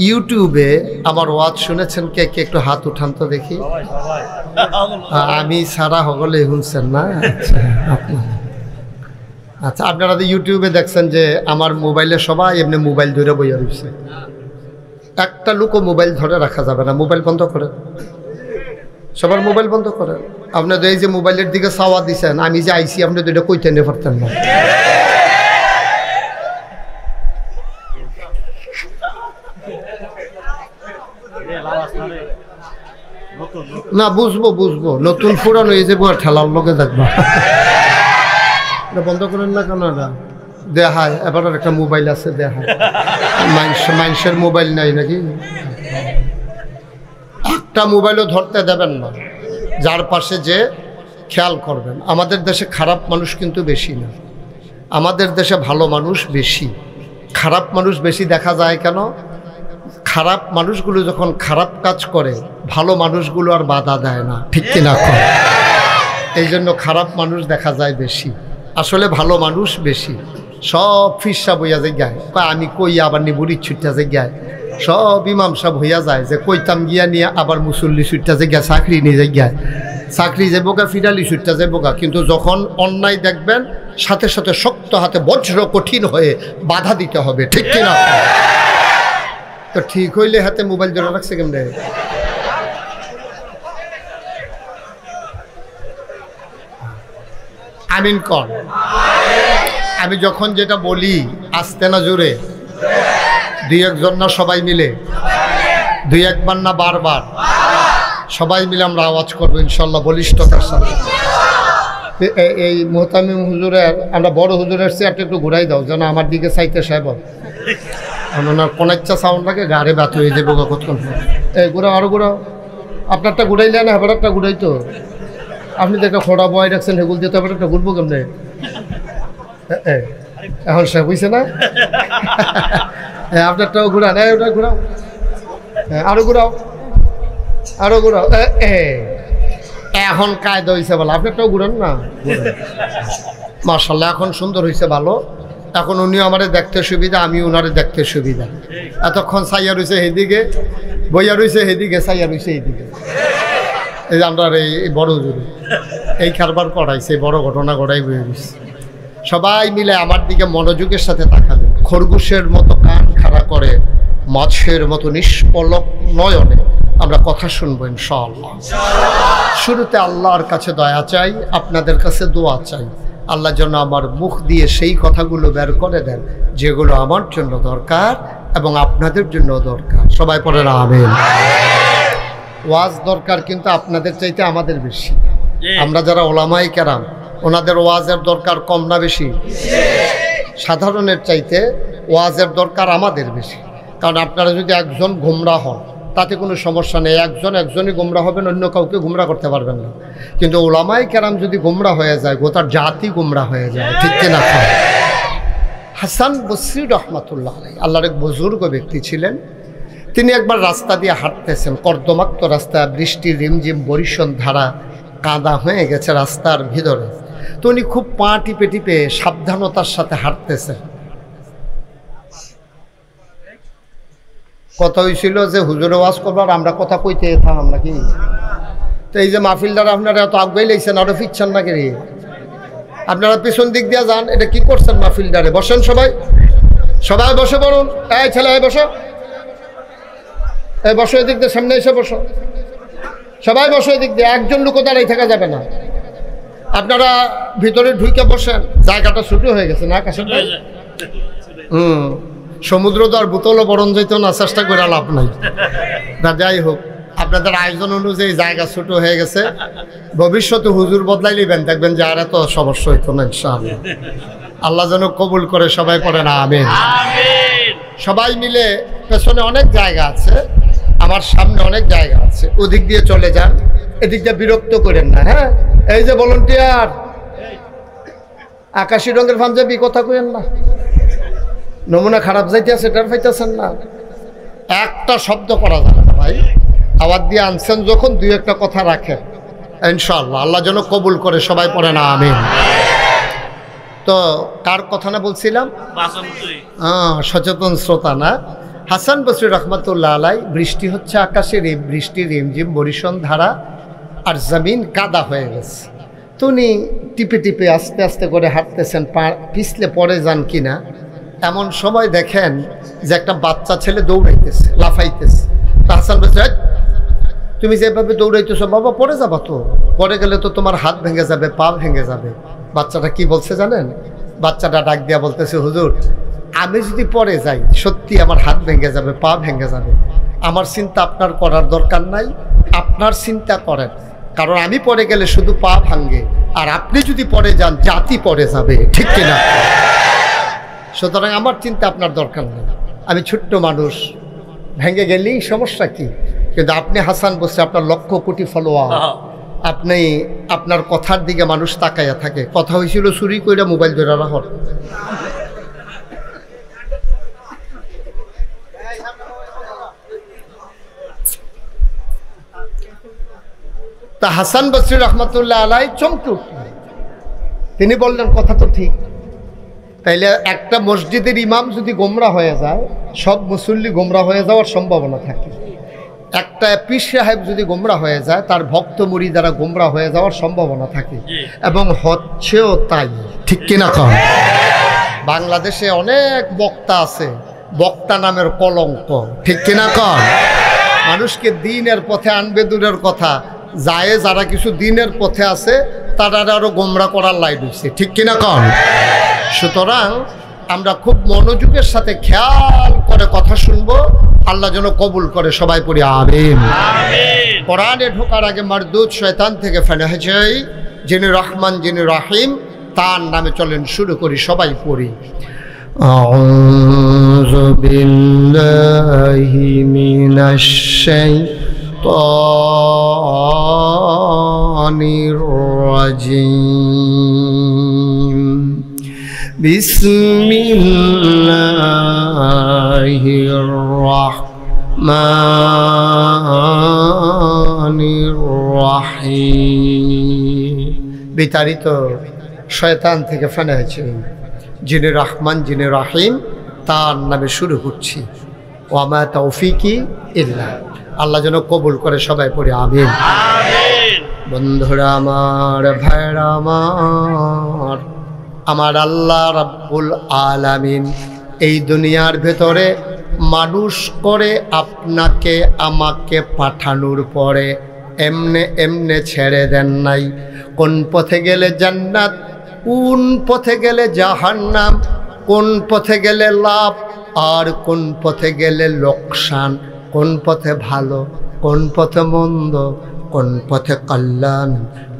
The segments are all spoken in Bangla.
ইউটিউবে আমার ওয়াজ শুনেছেন কে কে? একটু হাত উঠান তো দেখি। আমি সারা হগলে শুনছেন না? আচ্ছা, আপনারা তো ইউটিউবে দেখছেন যে আমার মোবাইলে সবাই এমনি মোবাইল ধরে বইয়া রয়েছে। একটা লোকও মোবাইল ধরে রাখা যাবে না। মোবাইল বন্ধ করেন, সবার মোবাইল বন্ধ করেন। আপনাদের এই যে মোবাইলের দিকে চাওয়া দিচ্ছেন, আমি যে আইসি আপনি তো এটা কইতে নিয়ে পারতেন না। না বুঝবো বুঝবো, নতুন পুরানো এই যে বই ঠেলার লোকে দেখবো। বন্ধ করেন না কেন? দেখায় এবার একটা মোবাইল আছে, দেখায় মানুষের মোবাইল নাই নাকি? একটা মোবাইলও ধরতে দেবেন না। যার পাশে যে খেয়াল করবেন। আমাদের দেশে খারাপ মানুষ কিন্তু বেশি না, আমাদের দেশে ভালো মানুষ বেশি। খারাপ মানুষ বেশি দেখা যায় কেন? খারাপ মানুষগুলো যখন খারাপ কাজ করে ভালো মানুষগুলো আর বাধা দেয় না, ঠিক কিনা? এই জন্য খারাপ মানুষ দেখা যায় বেশি, আসলে ভালো মানুষ বেশি। সব ফিরসা বইয়া যে গায়, আমি কই আবার নিবুড়ি ছুটটা যে গায়, সব ইমাম সাহেব হইয়া যায় যে কইতাম গিয়া নিয়ে আবার মুসল্লি ছুটটা যে গা, চাকরি নিয়ে যে গায়, চাকরি যাবো গা, ফিরালি ছুটটা যাবো গা। কিন্তু যখন অন্যায় দেখবেন সাথে সাথে শক্ত হাতে বজ্র কঠিন হয়ে বাধা দিতে হবে, ঠিক কিনা? তো ঠিক হইলে হাতে মোবাইল ধরে রাখছে কেমনে? আমিন কর। আমি যখন যেটা বলি আস্তে না জোরে, দুই একজন না সবাই মিলে, দুই একবার না বারবার, সবাই মিলে আমরা আওয়াজ করবো ইনশাল্লাহ বলিষ্ঠতার সাথে। এই মোহতামিম হুজুরের, আমরা বড় হুজুরের চেয়ারটা একটু ঘুরাই দাও যেন আমার দিকে চাইতে সাহেব। ওনার কোন ইচ্ছা সাউন্ড লাগে, গাড়ি ব্যথ হয়ে যাবো কতক্ষণ। এই ঘুরাও, আরো ঘুরাও। আপনারটা ঘুরাইলে না, এবার একটা ঘুরাই তো। আপনি তো একটা খোড়া বয় রাখছেন, হেগুল দিয়ে তো এবার একটা ঘুরবো কেমনে? এখন সে বুঝছে না? হ্যাঁ, আপনারটাও ঘুরান। ওটা ঘুরাও, আরো ঘুরাও, আরো ঘুরাও। এখন কায়দা হয়েছে ভালো, আপনারটাও ঘুরান না। মাশাআল্লাহ, এখন সুন্দর হয়েছে, ভালো। এখন উনিও আমারে দেখতে সুবিধা, আমি ওনারে দেখতে সুবিধা। এতক্ষণ সাইয়া রয়েছে সেদিকে, বইয়া রয়েছে সেদিকে, সাইয়া রয়েছে এইদিকে। এই যে আমরা এই বড় হুজুরে এই কারবার করাইছে, বড় ঘটনা ঘটাই বয়ে রয়েছে। সবাই মিলে আমার দিকে মনোযোগের সাথে তাকাবেন। খরগোশের মতো কান খাড়া করে, মাছের মতো নিষ্পলক নয়নে আমরা কথা শুনবো ইনশাআল্লাহ। শুরুতে আল্লাহর কাছে দয়া চাই, আপনাদের কাছে দোয়া চাই। আল্লাহ যেন আমার মুখ দিয়ে সেই কথাগুলো বের করে দেন যেগুলো আমার জন্য দরকার এবং আপনাদের জন্য দরকার। সবাই পড়েন আমিন। ওয়াজ দরকার কিন্তু আপনাদের চাইতে আমাদের বেশি। আমরা যারা ওলামায়ে কেরাম, ওনাদের ওয়াজের দরকার কম না বেশি? সাধারণের চাইতে ওয়াজের দরকার আমাদের বেশি। কারণ আপনারা যদি একজন গুমরাহ হন তাতে কোনো সমস্যা নেই, একজনই গুমরাহ হবেন, অন্য কাউকে গুমরাহ করতে পারবেন না। কিন্তু ওলামায়ে কেরাম যদি গুমরাহ হয়ে যায়, গোটা জাতি গুমরাহ হয়ে যায়, ঠিক কিনা? হাসান বসরি রহমাতুল্লাহ আলাইহি আল্লাহর এক বুজুর্গ ব্যক্তি ছিলেন। তিনি একবার রাস্তা দিয়ে হাঁটতেছেন, কর্দমাক্ত রাস্তা, বৃষ্টির রিমঝিম বরিশন ধারা, কাদা হয়ে গেছে রাস্তার ভিতরে। তো উনি খুব পা টিপে টিপে সাবধানতার সাথে হাঁটতেছেন। কথা হয়েছিল যে হুজুরে ওয়াজ করবার, আমরা কথা কইতে থাম নাকি? তো এই যে মাহফিলদার আপনারা এত আগে লাইছেন, আরো ফিরছেন নাকি? আপনারা পিছন দিক দিয়ে যান। এটা কি করছেন মাহফিলদারে? বসেন সবাই, সবাই বসে পড়ুন। এই ছেলে, এই বসো, এই বসো, এদিক দিয়ে সামনে এসে বসো, সবাই বসো এদিক দিয়ে। একজন লোকও দাঁড়াই থাকা যাবে না। আপনারা ভিতরে ঢুকে বসেন, জায়গাটা ছোট হয়ে গেছে না? আকাশে সমুদ্র তো আর বোতলও বরণ যেত না, চেষ্টা করে লাভ নাই। যাই হোক, আপনাদের আয়োজন অনুযায়ী জায়গা ছোট হয়ে গেছে। ভবিষ্যতে হুজুর বদলাই নেবেন, দেখবেন যে আর এত সমস্যা হইতো না ইনশাআল্লাহ। আল্লাহ যেন কবুল করে। সবাই পড়ে না আমিন। সবাই মিলে, পেছনে অনেক জায়গা আছে, আমার সামনে অনেক জায়গা আছে, ওদিক দিয়ে চলে যান, এদিক দিয়ে বিরক্ত করেন না। হ্যাঁ, এই যে ভলান্টিয়ার, আকাশি রঙের পাঞ্জাবি, কথা কইেন না। নমুনা খারাপ যাইতে আছে, এটার পাইতেছেন না। একটা শব্দ করা যাবে না ভাই। আওয়াজ দিয়ে আনছেন যখন, দুই একটা কথা রাখেন ইনশাআল্লাহ। আল্লাহ যেন কবুল করে। সবাই পড়ে না আমিন। তো কার কথা না বলছিলাম? হ্যাঁ, সচেতন শ্রোতা না? হাসান বসরি রহমতুল্লাহ আলাই, বৃষ্টি হচ্ছে আকাশে, বৃষ্টি রিমঝিম বরিশন ধারা, আর জমিন কাদা হয়ে গেছে। তো উনি টিপে টিপে আস্তে আস্তে করে হাঁটতেছেন, পা পিছলে পড়ে যান কিনা। এমন সময় দেখেন যে একটা বাচ্চা ছেলে দৌড়াইতেছে, লাফাইতেছে। তো হাসান বসরি, তুমি যেভাবে দৌড়াইতেছো বাবা, পড়ে যাবা তো, পড়ে গেলে তো তোমার হাত ভেঙে যাবে, পা ভেঙে যাবে। বাচ্চাটা কি বলছে জানেন? বাচ্চাটা ডাক দিয়া বলতেছে, হুজুর আমি যদি পড়ে যাই সত্যি আমার হাত ভেঙে যাবে, পা ভেঙে যাবে। আমার চিন্তা আপনার করার দরকার নাই, আপনার চিন্তা করেন, কারণ আমি পড়ে গেলে শুধু পা ভাঙে, আর আপনি যদি পড়ে যান জাতি পড়ে যাবে, ঠিক কিনা? সুতরাং আমার চিন্তা আপনার দরকার নেই, আমি ছোট্ট মানুষ, ভেঙে গেলেই সমস্যা কি? কিন্তু আপনি হাসান বসরি, আপনার লক্ষ কোটি ফলোয়ার, আপনি আপনার কথার দিকে মানুষ তাকাইয়া থাকে। কথা হয়েছিল চুরি কইরা মোবাইল ধরে রাখর। তা হাসান বসরি রহমতুল্লাহ আলাই চমকে উঠলেন। তিনি বললেন কথা তো ঠিক, তাইলে একটা মসজিদের ইমাম যদি গোমরা হয়ে যায়, সব মুসল্লি গোমরা হয়ে যাওয়ার সম্ভাবনা থাকে। একটা পীর সাহেব যদি গোমরা হয়ে যায়, তার ভক্ত মুরিদারা গোমরা হয়ে যাওয়ার সম্ভাবনা থাকে, এবং হচ্ছেও তাই, ঠিক কিনা কন? বাংলাদেশে অনেক বক্তা আছে, বক্তা নামের কলঙ্ক, ঠিক কিনা কন? মানুষকে দিনের পথে আনবে দূরের কথা, যায় যারা কিছু দিনের পথে আছে তারা আরো গোমরা করার লাইন হচ্ছে, ঠিক কিনা কন? সুতরাং আমরা খুব মনোযোগের সাথে খেয়াল করে কথা শুনবো, আল্লাহ যেন কবুল করে, সবাই পড়ি আমিন। কোরআনে ঢোকার আগে মারদুদ শয়তান থেকে ফেনা চাই, যিনি রহমান যিনি রহিম, তার নামে চলেন শুরু করি, সবাই পড়ি। আউযু বিল্লাহি মিনাশ শাইতানির রাজিম। বিসমিল্লাহির রাহমানির রাহিম। বিতাড়িত শয়তান থেকে ফেনা হয়েছে, যিনি রহমান যিনি রহিম, তার নামে শুরু করছি। ওয়ামা তৌফিকি ইল্লা, আল্লাহ যেন কবুল করে, সবাই পড়ে আমিন। বন্ধুরা আমার, ভাইরা আমার, আমার আল্লাহ রাব্বুল আলামিন এই দুনিয়ার ভেতরে মানুষ করে আপনাকে আমাকে পাঠানোর পরে এমনে এমনে ছেড়ে দেন নাই। কোন পথে গেলে জান্নাত, কোন পথে গেলে জাহান্নাম, কোন পথে গেলে লাভ আর কোন পথে গেলে লোকসান, কোন পথে ভালো কোন পথে মন্দ, কোন পথে কল্যাণ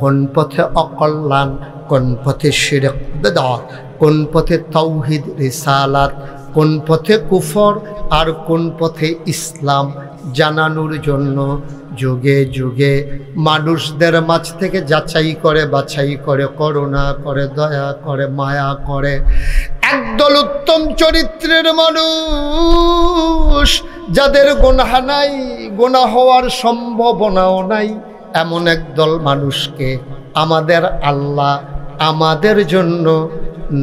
কোন পথে অকল্যাণ, কোন পথে শিরক বিদআত, কোন পথে তাওহীদ রিসালাত, কোন পথে কুফর আর কোন পথে ইসলাম জানানোর জন্য যুগে যুগে মানুষদের মাঝ থেকে যাচাই করে বাছাই করে, করুণা করে, দয়া করে, মায়া করে একদল উত্তম চরিত্রের মানুষ, যাদের গুনাহ নাই, গুনাহ হওয়ার সম্ভাবনাও নাই, এমন একদল মানুষকে আমাদের আল্লাহ আমাদের জন্য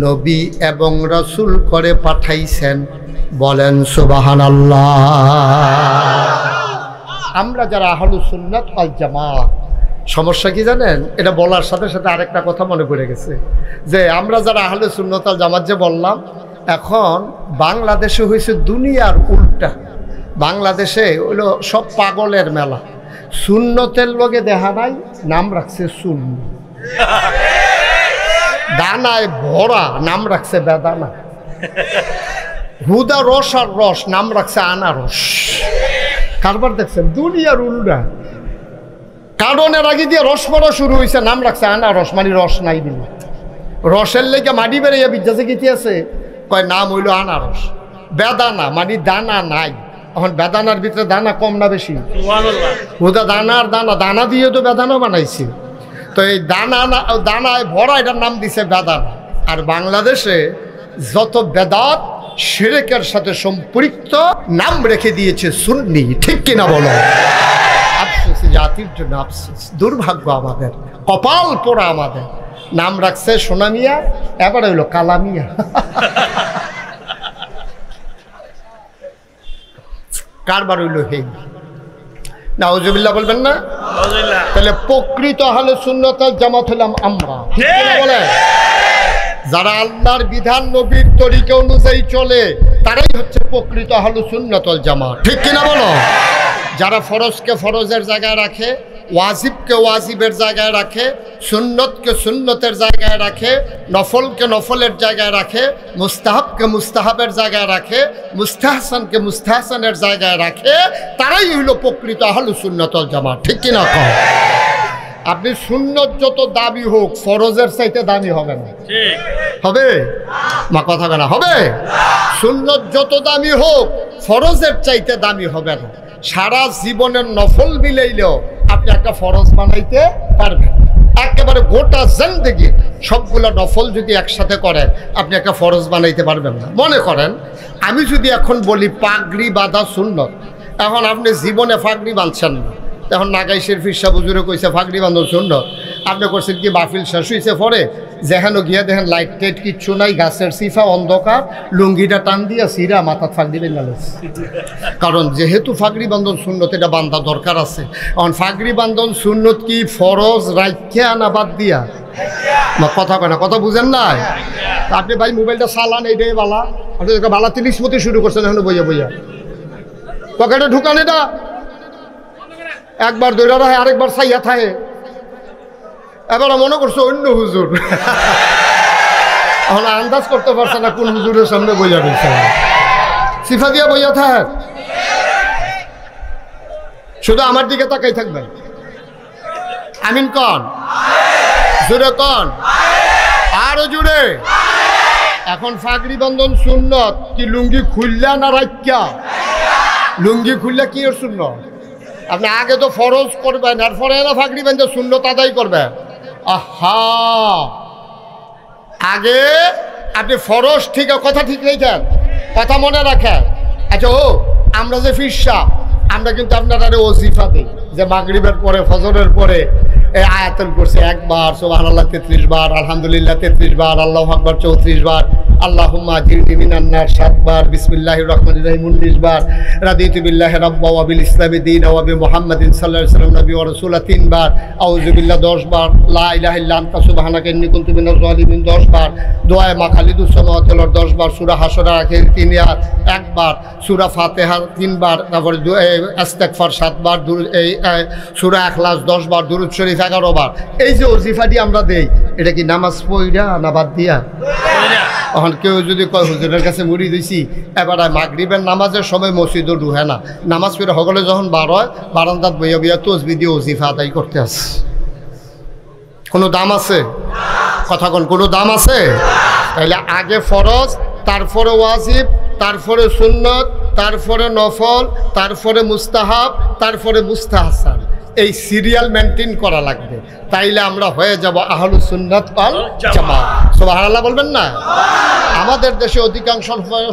নবী এবং রাসূল করে পাঠাইছেন। বলেন সুবহানাল্লাহ। আমরা যারা আহলুস সুন্নাত ওয়াল জামাত, সমস্যা কি জানেন? এটা বলার সাথে সাথে আরেকটা কথা মনে পড়ে গেছে, যে আমরা যারা আহলুস সুন্নাত ওয়াল জামাত যে বললাম, এখন বাংলাদেশে হয়েছে দুনিয়ার উল্টা। বাংলাদেশে হইলো সব পাগলের মেলা, সুন্নতের লগে দেখা নাই, নাম রাখছে সুন্নি, দানায় ভরা নাম রাখছে বেদানা, হুদা রস আর রস নাম রাখছে আনারস। কারবার দেখছেন দুনিয়ার উল্টা। কারণের আগে দিয়ে রস পড়া শুরু হয়েছে, নাম রাখছে আনারস, মানে রস নাই দিল। রসের লেগে মাটি বেড়ে বিদ্যাসে গীতি আছে, কয় নাম হইল আনারস। বেদানা মানে দানা নাই। এখন বেদানার ভিতরে দানা কম না বেশি? হুদা দানার দানা, দানা দিয়ে তো বেদানা বানাইছে। তো এই দানায় ভরা এটার নাম দিছে বেদানা। আর বাংলাদেশে যত বেদাত শিরকের সাথে সম্পৃক্ত নাম রেখে দিয়েছে সুন্নি, ঠিক কিনা বলো? আফসোস, জাতির জন্য আফসোস, দুর্ভাগ্য আমাদের, কপাল পোড়া আমাদের। নাম রাখছে সোনামিয়া, এবার হইল কালামিয়া। কারবার হইল হেই। নাউজুবিল্লাহ বলবেন না? তাহলে প্রকৃত আহলে সুন্নাত ওয়াল জামাত হলাম আমরা, ঠিক না বলে? যারা আল্লাহর বিধান নবীর তরিকা অনুযায়ী চলে তারাই হচ্ছে প্রকৃত আহলে সুন্নাত ওয়াল জামাত, ঠিক কিনা বলো? যারা ফরজকে ফরজের জায়গায় রাখে, ওয়াজিবকে ওয়াজিবের জায়গায় রাখে, সুন্নতকে সুন্নতের জায়গায় রাখে, নফলকে নফলের জায়গায় রাখে, মুস্তাহাবকে মুস্তাহাবের জায়গায় রাখে, মুস্তাহসানকে মুস্তাহসানের জায়গায় রাখে, তারাই হইল প্রকৃত আহলে সুন্নাত ওয়াল জামাত, ঠিক কিনা কও? আপনি সুন্নত যত দাবি হোক ফরজের চাইতে দামি হবে না, ঠিক হবে? মা কথা কেনা হবে? সুন্নত যত দামি হোক ফরজের চাইতে দামি হবে না। সারা জীবনের নফল মিলাইলেও আপনি একটা ফরজ বানাইতে পারবেন। একেবারে গোটা জিন্দেগি সবগুলো নফল যদি একসাথে করেন আপনি একটা ফরজ বানাইতে পারবেন না। মনে করেন আমি যদি এখন বলি পাগড়ি বাঁধা সুন্নত, এখন আপনি জীবনে পাগড়ি বাঁধছেন না, এখন নাগাইশের ফিরসা বুজুরে কইছে ফাগড়ি বান্ধব সুন্দর, আপনি করছেন কি মাহফিল শেষ হয়েছে পরে যেখানে গিয়ে দেখেন লাইট টাইট কিচ্ছু নাই, গাছের সিফা অন্ধকার, লুঙ্গিটা টান দিয়া সিরা মাথা ফাগড়ি বেঁধে গেছে। কারণ যেহেতু ফাগড়ি বান্ধন সুন্নত এটা বান্ধা দরকার আছে। এখন ফাগড়ি বান্ধন সুন্নত কি ফরজ রাইখা না বাদ দিয়া? কথা কয় না, কথা বুঝেন না? আপনি ভাই মোবাইলটা চালান, এইটাই বালা, আপনি বালা 30 মতো শুরু করছেন এখন বইয়া বইয়া পকেটে ঢুকান, এটা একবার দৈরা রাখে আরেকবার ছাইয়া থাকে, এবার মনে করছো অন্য হুজুর। এখন আন্দাজ করতে পারছে না কোন হুজুরের সামনে বইয়া রয়েছে, সিফা দিয়া বইয়া থাক, শুধু আমার দিকে তাকাই থাকবেন। আমিন কন, জুড়ে কন, আরো জুড়ে। এখন ফাগড়ি বন্ধন সুন্নত কি লুঙ্গি খুললা না রাখিয়া? লুঙ্গি খুললা কি এর সুন্নত? আপনি আগে তো ফরজ করবেন, এরপরে না ফাগড়ি বেঁধে সুন্নত আদায় করবেন। আহা, আগে আপনি ফরজ ঠিক কথা ঠিক রেখেন, কথা মনে রাখেন। আচ্ছা ও আমরা যে ফিরসা আমরা কিন্তু আপনারা ওজিফা দিই যে মাগরিবের পরে ফজরের পরে এই আয়াতুল কুরসি একবার, সুবহানাল্লাহ 33 বার, আলহামদুলিল্লাহ 33 বার, আল্লাহু আকবার 34 বার, আল্লাহুম্মা আজিরনি মিনান নার 7 বার, বিসমিল্লাহির রহমানির রহিম 19 বার, রাদিতু বিল্লাহি রাব্বা ওয়া বিল ইসলামি দীনা ওয়া বি মুহাম্মাদিন সাল্লাল্লাহু আলাইহি ওয়াসাল্লাম নবী ওয়া রাসূলা 3 বার, আউযু বিল্লাহ 10 বার, লা ইলাহা ইল্লা আনতা সুবহানাকা ইন্নী কুনতু মিনাজ জালিমিন 10 বার, দোয়া মা খালিদুস সামাওয়াতি ওয়াল 10 বার, সূরা হাসর আখির 3 আয়াত 1 বার, সূরা ফাতিহা 3 বার, তারপরে ইস্তিগফার 7 বার, এই সূরা ইখলাস 10 বার, দুরূদ শরীফ 11 বার। এই যে ওজিফাটি আমরা দেই এটা কি নামাজ পড়া না বাদ দিয়া? এখন কেউ যদি কয় হুজুরের কাছে মুড়ি দিছি, এবার মাগরিবের নামাজের সময় মসজিদও ঢুহে না, নামাজ পড়ে সকলে যখন বার হয় বারান্দাত বইয়া বইয়া তসবিহ দিয়ে ওজিফা আদায় করতে আসে, কোনো দাম আছে? কথা কোন কোনো দাম আছে? তাহলে আগে ফরজ, তারপরে ওয়াজিব, তারপরে সুন্নত, তারপরে নফল, তারপরে মুস্তাহাব, তারপরে মুস্তাহসান, এই সিরিয়াল মেনটেন করা লাগবে। তাইলে আমরা হয়ে যাব আহলুস সুন্নাত ওয়াল জামাত। সুবহানাল্লাহ বলবেন না? আমাদের দেশে অধিকাংশ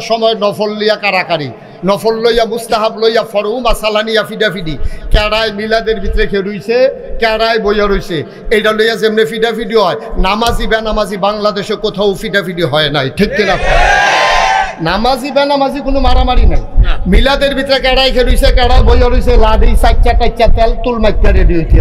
সময় নফল লইয়া কারাকারি, নফল লইয়া মুস্তাহাব লইয়া ফরু মাসালা নিয়া ফিডাফিডি, কেড়ায় মিলাদের ভিতরে খেয়ে রইছে, কেড়ায় বইয়া রইছে, এইটা লইয়া যেমনি ফিডাফিডি হয়, নামাজি বেনামাজি বাংলাদেশে কোথাও ফিডাফিডি হয় নাই, ঠিক কিনা? নামাজি বেনামাজি কোনো মারামারি নাই। মিলাদের ভিতরে কেড়াই খেয়ে রইছে, কেড়ায় বইয়া রইছে, লাডি 4 টাইচা তেল তুল মাইকা রেডি হইতে